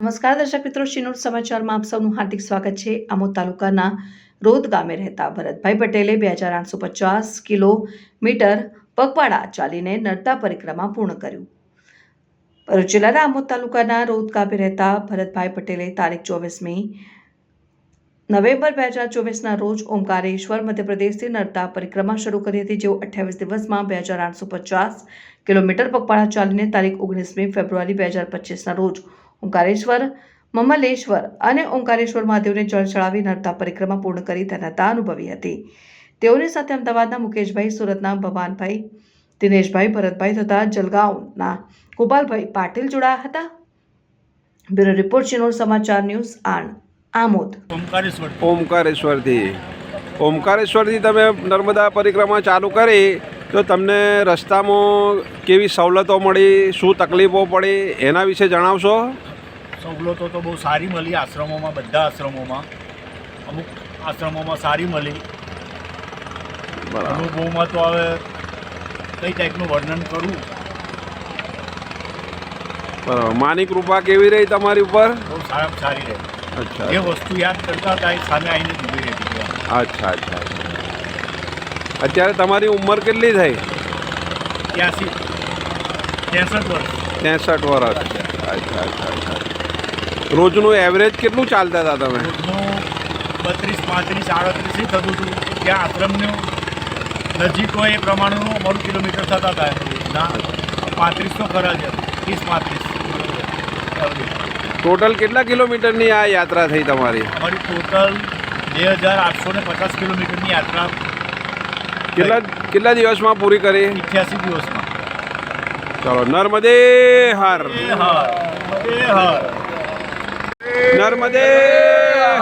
નમસ્કાર દર્શક મિત્રો, શિનોર સમાચારમાં આપ સૌનું હાર્દિક સ્વાગત છે। આમોદ તાલુકાના રોદ ગામે રહેતા ભરતભાઈ પટેલે 2850 કિલોમીટર પગપાળા ચાલીને નર્મદા પરિક્રમા પૂર્ણ કર્યું। ભરૂચ જિલ્લાના આમોદ તાલુકાના રોદ ગામે રહેતા ભરતભાઈ પટેલે તારીખ 24મી નવેમ્બર 2024ના રોજ ઓમકારેશ્વર મધ્યપ્રદેશથી નર્મદા પરિક્રમા શરૂ કરી હતી, જેઓ 28 દિવસમાં 2850 કિલોમીટર પગપાળા ચાલીને તારીખ 19મી ફેબ્રુઆરી 2025ના રોજ ઓમકારેશ્વર, મમલેશ્વર અને ઓમકારેશ્વર મહાદેવને જળ ચડાવી નર્મદા પરિક્રમા પૂર્ણ કરી ધન્યતા અનુભવી હતી। તેઓની સાથે અમદાવાદના મુકેશભાઈ, સુરતના ભવાનભાઈ, દિનેશભાઈ, ભરતભાઈ તથા જલગાંવના ગોપાલભાઈ પાટીલ જોડાયા હતા। બ્યુરો રિપોર્ટ, શિનોર સમાચાર ન્યૂઝ આમોદ। ઓમકારેશ્વરથી તમે નર્મદા પરિક્રમા ચાલુ કરી તો તમને રસ્તામાં કેવી સવલતો મળી, શું તકલીફો પડી, એના વિશે જણાવશો? સવલતો તો બહુ સારી મળી આશ્રમોમાં, બધા આશ્રમોમાં, અમુક આશ્રમોમાં સારી મળી। અનુભવમાં તો હવે કઈ ટાઈપનું વર્ણન કરું। બરાબર, માની કૃપા કેવી રહી તમારી ઉપર? બહુ સારામાં સારી રહી। અચ્છા, જે વસ્તુ યાદ કરતા હતા એ સામે આવીને ઊભી રહી। અચ્છા અચ્છા। અત્યારે તમારી ઉંમર કેટલી થઈ? 63 વર્ષ। 63 વર્ષ। અચ્છા અચ્છા અચ્છા। રોજનું એવરેજ કેટલું ચાલતા હતા તમે? રોજનું 32, 35, 38 થતું હતું। ત્યાં આશ્રમનું નજીક હોય એ પ્રમાણેનું અમારું કિલોમીટર થતા હતા। ના 35 તો ખરા છે, 30-35। ટોટલ કેટલા કિલોમીટરની આ યાત્રા થઈ તમારી? અમારી ટોટલ 2850 કિલોમીટરની યાત્રા કેટલા દિવસમાં પૂરી કરી? 88 દિવસમાં। ચલો, નર્મદે હર, નર્મદે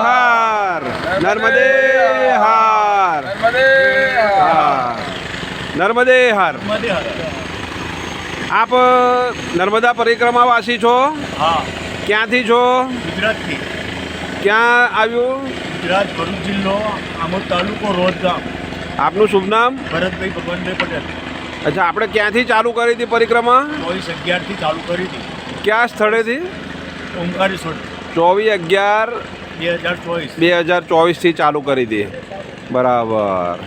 હર, નર્મદે હર, નર્મદે હર। આપ નર્મદા પરિક્રમાવાસી છો? હા। ક્યાંથી છો? ગુજરાતથી। ક્યાં આવ્યું? ગુજરાત, ભરૂચ જિલ્લો, આમોદ તાલુકો, રોદ ગામ। આપનું શુભ નામ? ભરતભાઈ ભગવાનભાઈ પટેલ। અચ્છા, આપણે ક્યાંથી ચાલુ કરી હતી પરિક્રમા? 24/11થી ચાલુ કરી હતી। ક્યાં સ્થળેથી? ઓમકારેશ્વર। 24/11/2024થી ચાલુ કરી હતી। બરાબર।